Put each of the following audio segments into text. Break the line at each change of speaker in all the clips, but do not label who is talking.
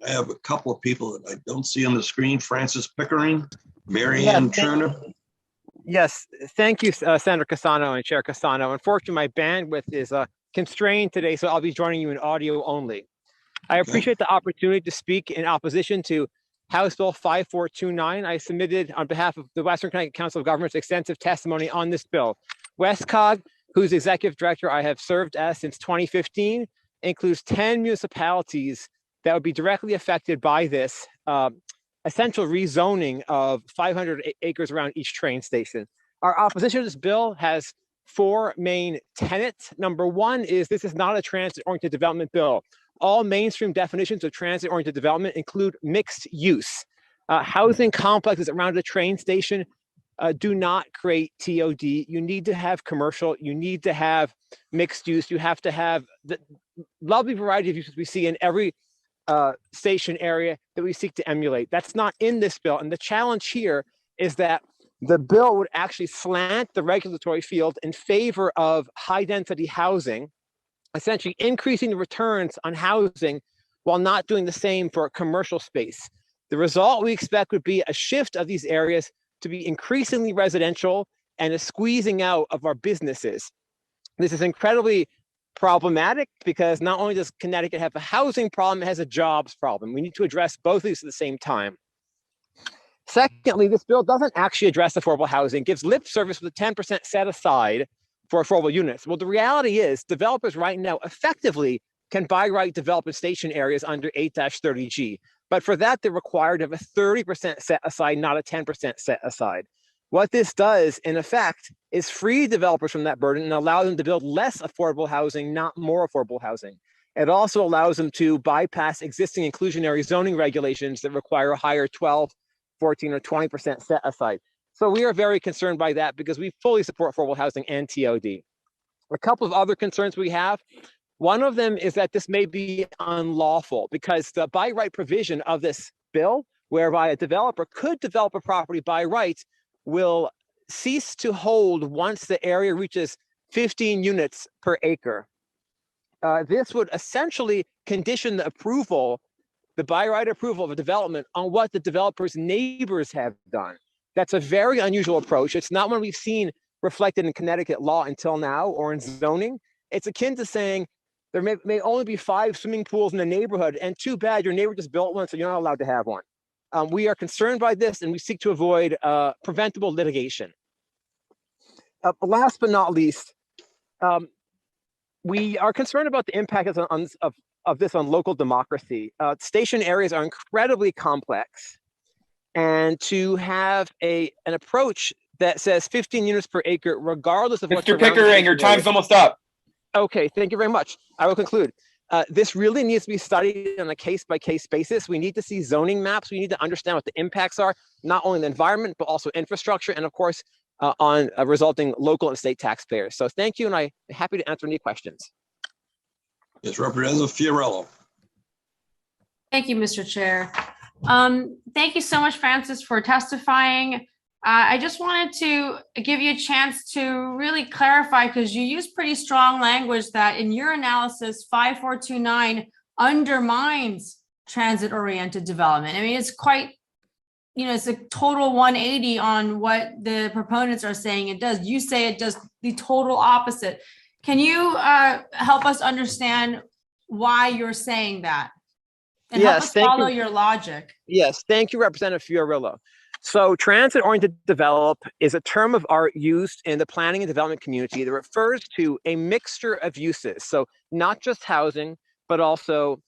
I have a couple of people that I don't see on the screen. Francis Pickering,
Yes,
Marianne Turner.
yes, thank you, Senator Cassano and Chair Cassano. Unfortunately, my bandwidth is constrained today, so I'll be joining you in audio only. I appreciate the opportunity to speak in opposition to House Bill 5429. I submitted on behalf of the Western Connecticut Council of Governments extensive testimony on this bill. WestCog, whose executive director I have served as since 2015, includes 10 municipalities that would be directly affected by this essential rezoning of 500 acres around each train station. Our opposition to this bill has four main tenets. Number one is this is not a transit-oriented development bill. All mainstream definitions of transit-oriented development include mixed use. Housing complexes around a train station do not create TOD. You need to have commercial, you need to have mixed use, you have to have the lovely variety of uses we see in every station area that we seek to emulate. That's not in this bill. And the challenge here is that the bill would actually slant the regulatory field in favor of high density housing, essentially increasing the returns on housing while not doing the same for commercial space. The result we expect would be a shift of these areas to be increasingly residential and a squeezing out of our businesses. This is incredibly problematic because not only does Connecticut have a housing problem, it has a jobs problem. We need to address both of these at the same time. Secondly, this bill doesn't actually address affordable housing, it gives lip service with a 10% set aside for affordable units. Well, the reality is developers right now effectively can by right develop in station areas under 8-30G. But for that, they're required to have a 30% set aside, not a 10% set aside. What this does, in effect, is free developers from that burden and allow them to build less affordable housing, not more affordable housing. It also allows them to bypass existing inclusionary zoning regulations that require a higher 12, 14, or 20% set aside. So we are very concerned by that because we fully support affordable housing and TOD. A couple of other concerns we have. One of them is that this may be unlawful because the by right provision of this bill, whereby a developer could develop a property by right, will cease to hold once the area reaches 15 units per acre. This would essentially condition the approval, the by right approval of a development on what the developer's neighbors have done. That's a very unusual approach. It's not one we've seen reflected in Connecticut law until now or in zoning. It's akin to saying there may only be 5 swimming pools in the neighborhood, and too bad your neighbor just built one, so you're not allowed to have one. We are concerned by this, and we seek to avoid preventable litigation. Last but not least, we are concerned about the impact of this on local democracy. Station areas are incredibly complex, and to have an approach that says 15 units per acre, regardless of what's
Mr. Pickering, your time's almost up.
Okay, thank you very much. I will conclude. This really needs to be studied on a case-by-case basis. We need to see zoning maps. We need to understand what the impacts are, not only on the environment, but also infrastructure, and of course, on resulting local and state taxpayers. So thank you, and I'm happy to answer any questions.
Yes, Representative Fiorello.
Thank you, Mr. Chair. Thank you so much, Francis, for testifying. I just wanted to give you a chance to really clarify, because you used pretty strong language that in your analysis, 5429 undermines transit-oriented development. I mean, it's quite, it's a total 180 on what the proponents are saying it does. You say it does the total opposite. Can you help us understand why you're saying that? And help us follow your logic.
Yes, thank you, Representative Fiorillo. So transit-oriented develop is a term of art used in the planning and development community that refers to a mixture of uses. So not just housing, but also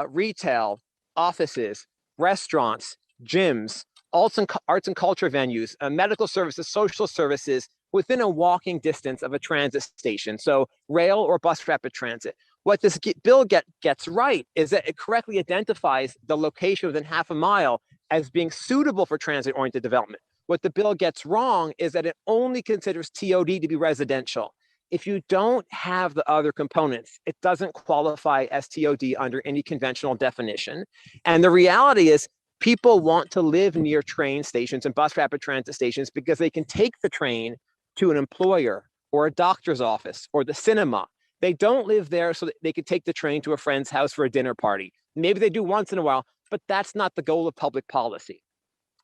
retail, offices, restaurants, gyms, arts and culture venues, medical services, social services within a walking distance of a transit station. So rail or bus rapid transit. What this bill gets right is that it correctly identifies the location within half a mile as being suitable for transit-oriented development. What the bill gets wrong is that it only considers TOD to be residential. If you don't have the other components, it doesn't qualify as TOD under any conventional definition. And the reality is people want to live near train stations and bus rapid transit stations because they can take the train to an employer or a doctor's office or the cinema. They don't live there so that they could take the train to a friend's house for a dinner party. Maybe they do once in a while, but that's not the goal of public policy.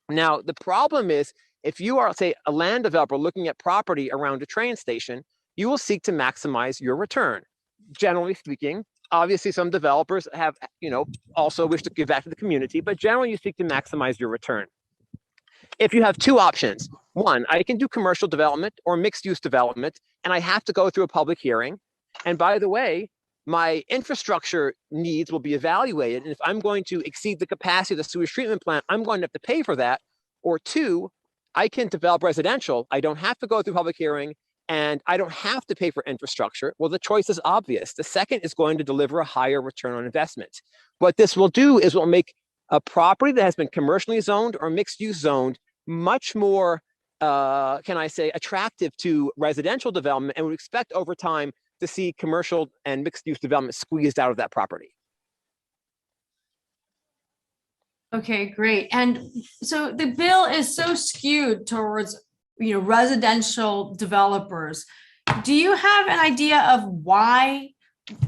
Now, the problem is if you are, say, a land developer looking at property around a train station, you will seek to maximize your return. Generally speaking, obviously some developers have, also wish to give back to the community, but generally you seek to maximize your return. If you have two options, one, I can do commercial development or mixed use development, and I have to go through a public hearing. And by the way, my infrastructure needs will be evaluated. And if I'm going to exceed the capacity of the sewage treatment plant, I'm going to have to pay for that. Or two, I can develop residential. I don't have to go through public hearing and I don't have to pay for infrastructure. Well, the choice is obvious. The second is going to deliver a higher return on investment. What this will do is will make a property that has been commercially zoned or mixed use zoned much more, can I say, attractive to residential development, and we expect over time to see commercial and mixed use development squeezed out of that property.
Okay, great. And so the bill is so skewed towards, residential developers. Do you have an idea of why,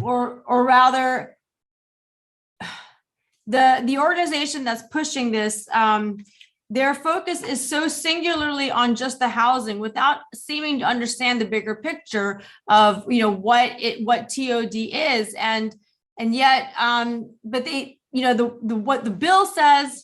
or rather, the organization that's pushing this, their focus is so singularly on just the housing without seeming to understand the bigger picture of, what TOD is, and yet, but they, what the bill says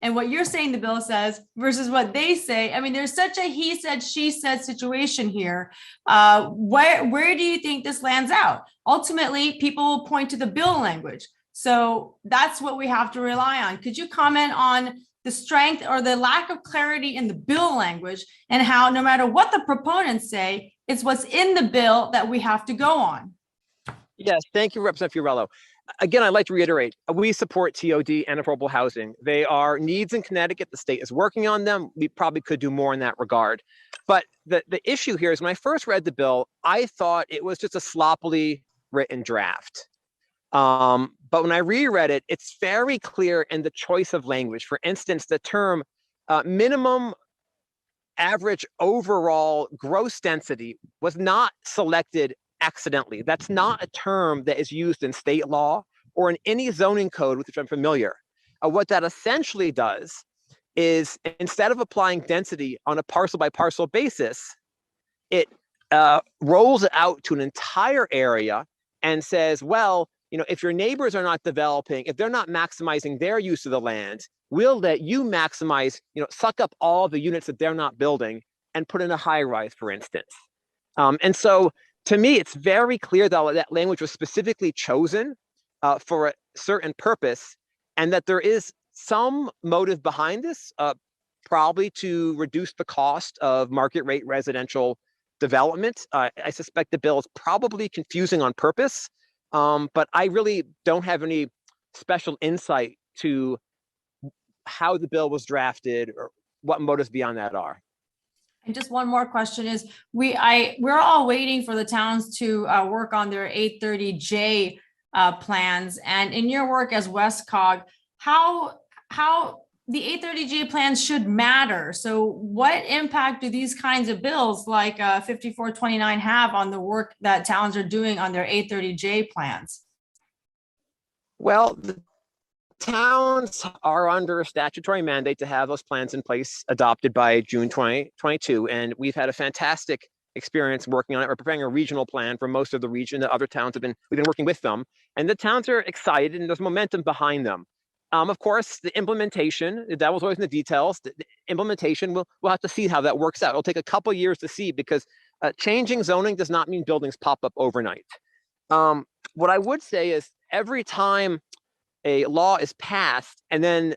and what you're saying the bill says versus what they say. I mean, there's such a he said, she said situation here. Where do you think this lands out? Ultimately, people will point to the bill language. So that's what we have to rely on. Could you comment on the strength or the lack of clarity in the bill language, and how no matter what the proponents say, it's what's in the bill that we have to go on?
Yes, thank you, Representative Fiorello. Again, I'd like to reiterate, we support TOD and affordable housing. They are needs in Connecticut. The state is working on them. We probably could do more in that regard. But the issue here is when I first read the bill, I thought it was just a sloppily written draft. But when I reread it, it's very clear in the choice of language. For instance, the term minimum average overall gross density was not selected accidentally. That's not a term that is used in state law or in any zoning code with which I'm familiar. What that essentially does is instead of applying density on a parcel by parcel basis, it rolls it out to an entire area and says, well, if your neighbors are not developing, if they're not maximizing their use of the land, we'll let you maximize, suck up all the units that they're not building and put in a high rise, for instance. And so to me, it's very clear that that language was specifically chosen for a certain purpose, and that there is some motive behind this, probably to reduce the cost of market rate residential development. I suspect the bill is probably confusing on purpose. But I really don't have any special insight to how the bill was drafted or what motives beyond that are.
And just one more question is, we're all waiting for the towns to work on their 830J plans. And in your work as WestCog, how the 830J plans should matter. So what impact do these kinds of bills like 5429 have on the work that towns are doing on their 830J plans?
Well, the towns are under a statutory mandate to have those plans in place adopted by June 2022. And we've had a fantastic experience working on it. We're preparing a regional plan for most of the region. The other towns we've been working with them, and the towns are excited and there's momentum behind them. Of course, the implementation, the devil's always in the details. The implementation, we'll have to see how that works out. It'll take a couple of years to see, because changing zoning does not mean buildings pop up overnight. What I would say is every time a law is passed and then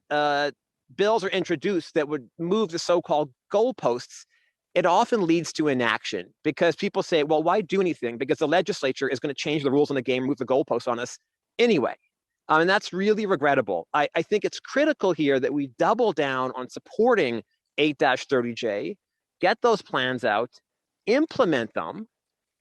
bills are introduced that would move the so-called goalposts, it often leads to inaction, because people say, well, why do anything? Because the legislature is going to change the rules in the game, move the goalposts on us anyway. And that's really regrettable. I think it's critical here that we double down on supporting 8-30J, get those plans out, implement them,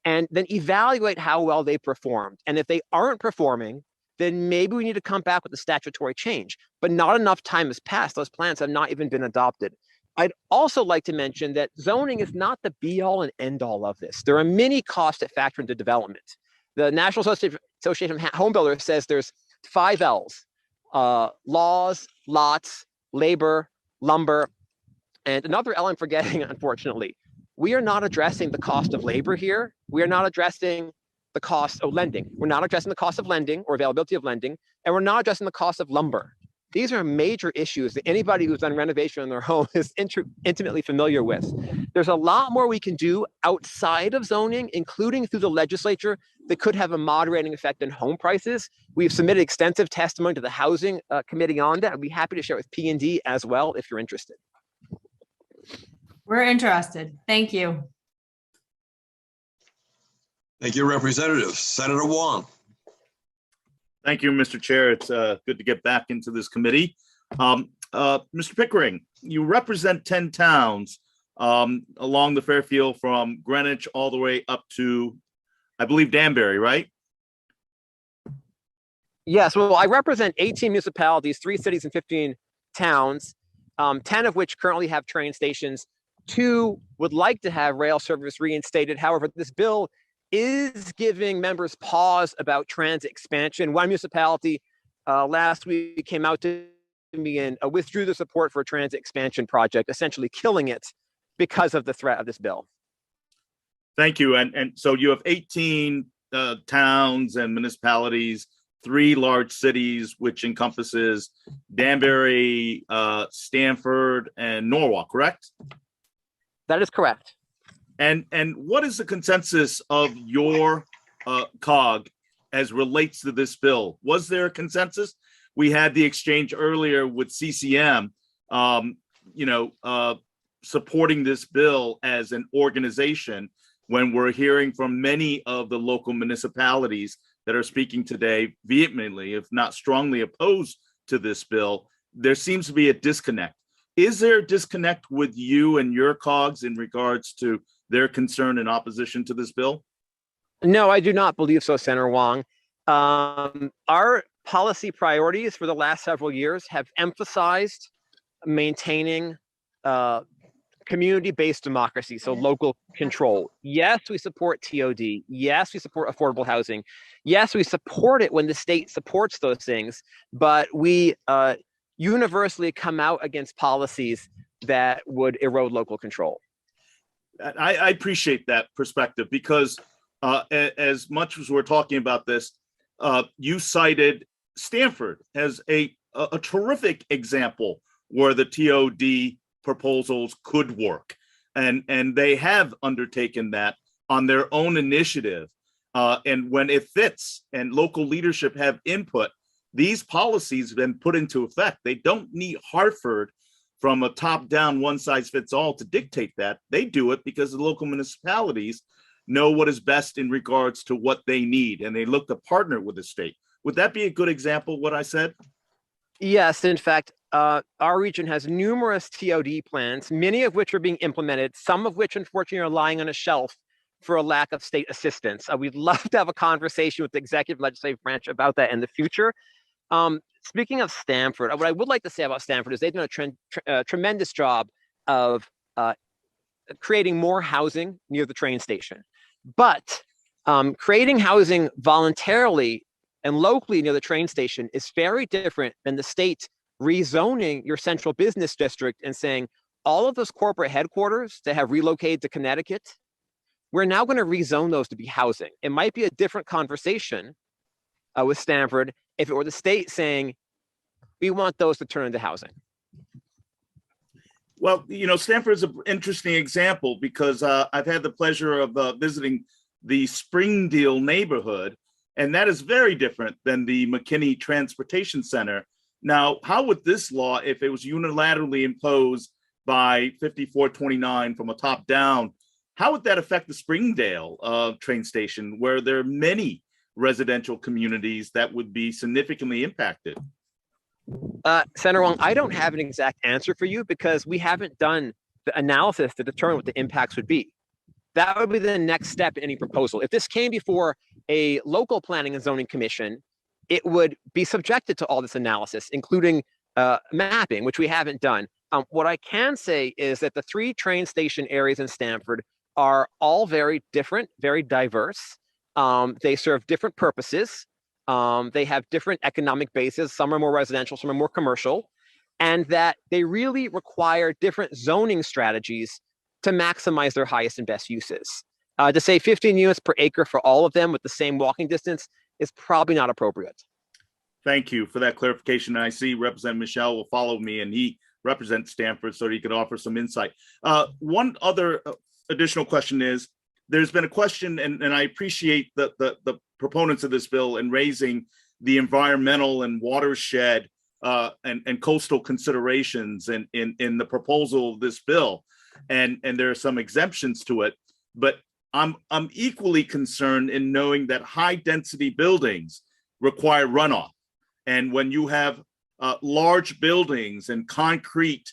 and then evaluate how well they performed. And if they aren't performing, then maybe we need to come back with a statutory change. But not enough time has passed. Those plans have not even been adopted. I'd also like to mention that zoning is not the be-all and end-all of this. There are many costs that factor into development. The National Association of Home Builders says there's 5 L's: laws, lots, labor, lumber, and another element I'm forgetting, unfortunately, we are not addressing the cost of labor here. We are not addressing the cost of lending. We're not addressing the cost of lending or availability of lending, and we're not addressing the cost of lumber. These are major issues that anybody who's done renovation in their home is intimately familiar with. There's a lot more we can do outside of zoning, including through the legislature, that could have a moderating effect on home prices. We've submitted extensive testimony to the Housing Committee on that. I'd be happy to share it with P&D as well if you're interested.
We're interested. Thank you.
Thank you, Representative. Senator Wong.
Thank you, Mr. Chair. It's good to get back into this committee. Mr. Pickering, you represent 10 towns along the Fairfield from Greenwich all the way up to, I believe, Danbury, right?
Yes, well, I represent 18 municipalities, 3 cities and 15 towns, 10 of which currently have train stations. 2 would like to have rail service reinstated. However, this bill is giving members pause about transit expansion. One municipality last week came out to me and withdrew the support for a transit expansion project, essentially killing it because of the threat of this bill.
Thank you. And so you have 18 towns and municipalities, 3 large cities, which encompasses Danbury, Stamford, and Norwalk, correct?
That is correct.
And what is the consensus of your COG as relates to this bill? Was there a consensus? We had the exchange earlier with CCM, supporting this bill as an organization, when we're hearing from many of the local municipalities that are speaking today vehemently, if not strongly opposed to this bill. There seems to be a disconnect. Is there a disconnect with you and your COGs in regards to their concern and opposition to this bill?
No, I do not believe so, Senator Wong. Our policy priorities for the last several years have emphasized maintaining community-based democracy, so local control. Yes, we support TOD. Yes, we support affordable housing. Yes, we support it when the state supports those things, but we universally come out against policies that would erode local control.
I appreciate that perspective, because as much as we're talking about this, you cited Stanford as a terrific example where the TOD proposals could work, and they have undertaken that on their own initiative, and when it fits and local leadership have input, these policies have been put into effect. They don't need Hartford from a top-down one-size-fits-all to dictate that. They do it because the local municipalities know what is best in regards to what they need, and they look to partner with the state. Would that be a good example of what I said?
Yes, in fact, our region has numerous TOD plans, many of which are being implemented, some of which unfortunately are lying on a shelf for a lack of state assistance. We'd love to have a conversation with the executive legislative branch about that in the future. Speaking of Stanford, what I would like to say about Stanford is they've done a tremendous job of creating more housing near the train station. But creating housing voluntarily and locally near the train station is very different than the state rezoning your central business district and saying all of those corporate headquarters that have relocated to Connecticut, we're now going to rezone those to be housing. It might be a different conversation with Stanford if it were the state saying, we want those to turn into housing.
Well, Stanford is an interesting example because I've had the pleasure of visiting the Springdale neighborhood, and that is very different than the McKinney Transportation Center. Now, how would this law, if it was unilaterally imposed by 5429 from a top down, how would that affect the Springdale train station, where there are many residential communities that would be significantly impacted?
Senator Wong, I don't have an exact answer for you because we haven't done the analysis to determine what the impacts would be. That would be the next step in any proposal. If this came before a local planning and zoning commission, it would be subjected to all this analysis, including mapping, which we haven't done. What I can say is that the 3 train station areas in Stanford are all very different, very diverse. They serve different purposes. They have different economic bases. Some are more residential, some are more commercial, and that they really require different zoning strategies to maximize their highest and best uses. To say 15 units per acre for all of them with the same walking distance is probably not appropriate.
Thank you for that clarification. And I see Representative Michelle will follow me, and he represents Stanford, so he could offer some insight. One other additional question is, there's been a question, and I appreciate the proponents of this bill in raising the environmental and watershed and coastal considerations in the proposal of this bill, and there are some exemptions to it. But I'm equally concerned in knowing that high density buildings require runoff, and when you have large buildings and concrete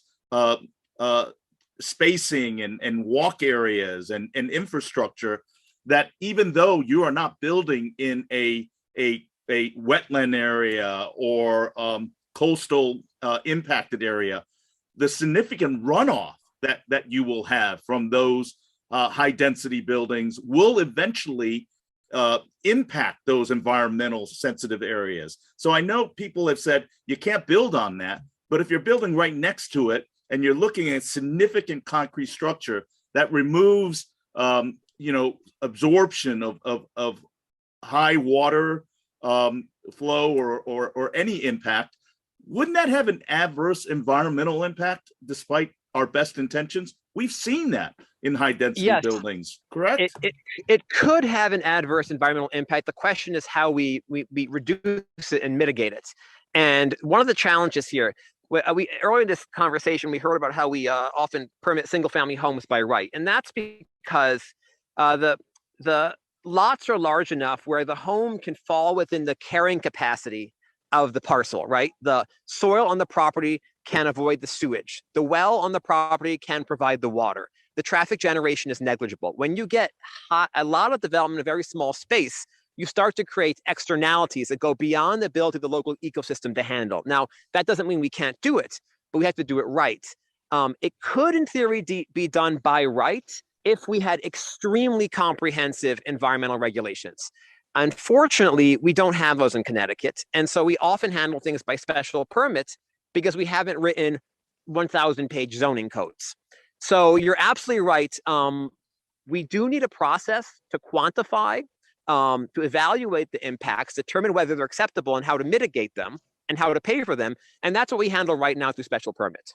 spacing and walk areas and infrastructure, that even though you are not building in a wetland area or coastal impacted area, the significant runoff that you will have from those high density buildings will eventually impact those environmental sensitive areas. So I know people have said you can't build on that, but if you're building right next to it and you're looking at significant concrete structure that removes absorption of high water flow or any impact, wouldn't that have an adverse environmental impact despite our best intentions? We've seen that in high density buildings, correct?
It could have an adverse environmental impact. The question is how we reduce it and mitigate it. And one of the challenges here, earlier in this conversation, we heard about how we often permit single family homes by right. And that's because the lots are large enough where the home can fall within the carrying capacity of the parcel, right? The soil on the property can avoid the sewage. The well on the property can provide the water. The traffic generation is negligible. When you get a lot of development in a very small space, you start to create externalities that go beyond the ability of the local ecosystem to handle. Now, that doesn't mean we can't do it, but we have to do it right. It could, in theory, be done by right if we had extremely comprehensive environmental regulations. Unfortunately, we don't have those in Connecticut. And so we often handle things by special permits because we haven't written 1,000-page zoning codes. So you're absolutely right. We do need a process to quantify, to evaluate the impacts, determine whether they're acceptable and how to mitigate them and how to pay for them. And that's what we handle right now through special permits.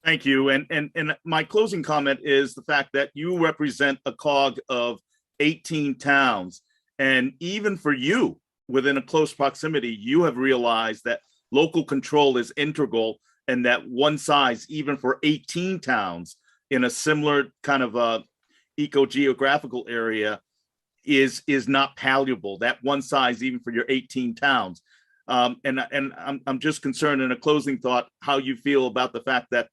Thank you. And my closing comment is the fact that you represent a cog of 18 towns. And even for you, within a close proximity, you have realized that local control is integral, and that one size, even for 18 towns in a similar kind of eco-geographical area, is not palatable. That one size, even for your 18 towns. And I'm just concerned, in a closing thought, how you feel about the fact that,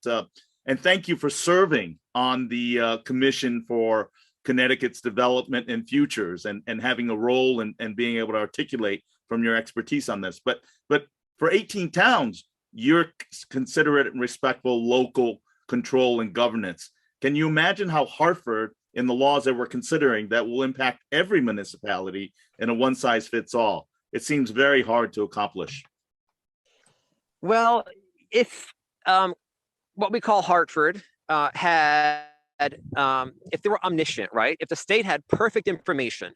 and thank you for serving on the Commission for Connecticut's Development and Futures, and having a role and being able to articulate from your expertise on this. But for 18 towns, you're considerate and respectful local control and governance. Can you imagine how Hartford, in the laws that we're considering, that will impact every municipality in a one size fits all? It seems very hard to accomplish.
Well, if what we call Hartford if they were omniscient, right? If the state had perfect information,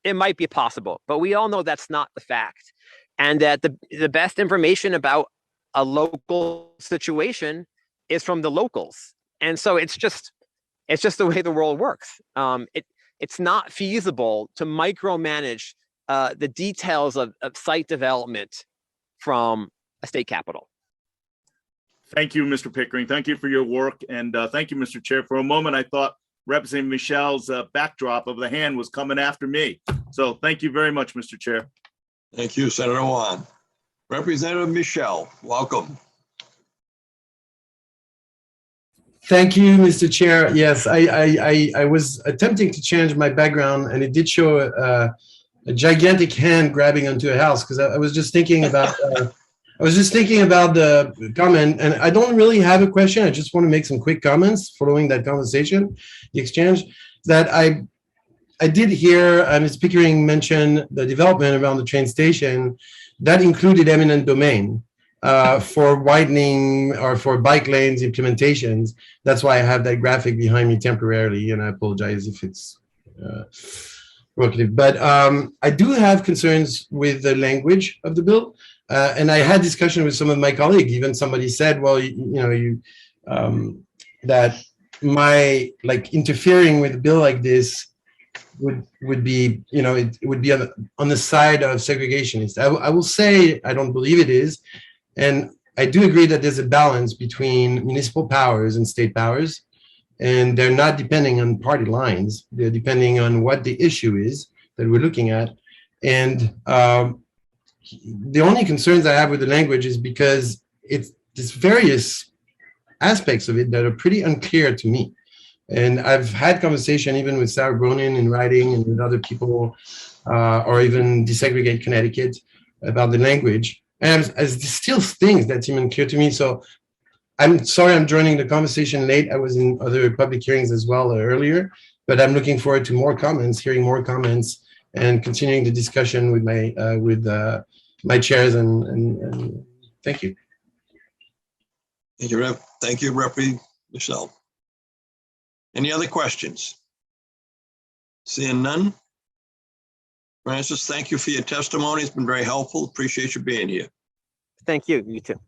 it might be possible, but we all know that's not the fact. And that the best information about a local situation is from the locals. And so it's just the way the world works. It's not feasible to micromanage the details of site development from a state capital.
Thank you, Mr. Pickering. Thank you for your work. And thank you, Mr. Chair. For a moment, I thought Representative Michelle's backdrop of the hand was coming after me. So thank you very much, Mr. Chair.
Thank you, Senator Juan. Representative Michelle, welcome.
Thank you, Mr. Chair. Yes, I was attempting to change my background, and it did show a gigantic hand grabbing onto a house, because I was just thinking about the comment, and I don't really have a question. I just want to make some quick comments following that conversation, the exchange. That I did hear Ms. Pickering mention the development around the train station that included eminent domain for widening or for bike lanes implementations. That's why I have that graphic behind me temporarily, and I apologize if it's provocative. But I do have concerns with the language of the bill, and I had discussion with some of my colleagues. Even somebody said, "Well, that my interfering with a bill like this would be, it would be on the side of segregationists." I will say I don't believe it is, and I do agree that there's a balance between municipal powers and state powers, and they're not depending on party lines. They're depending on what the issue is that we're looking at, and the only concerns I have with the language is because there's various aspects of it that are pretty unclear to me. And I've had conversation even with Sarah Bronin in writing and with other people, or even Desegregate Connecticut, about the language. And there's still things that seem unclear to me. So I'm sorry I'm joining the conversation late. I was in other public hearings as well earlier, but I'm looking forward to more comments, hearing more comments, and continuing the discussion with my chairs. And thank you.
Thank you, Rep. Thank you, Representative Michelle. Any other questions? Seeing none. Francis, thank you for your testimony. It's been very helpful. Appreciate you being here.
Thank you. You too.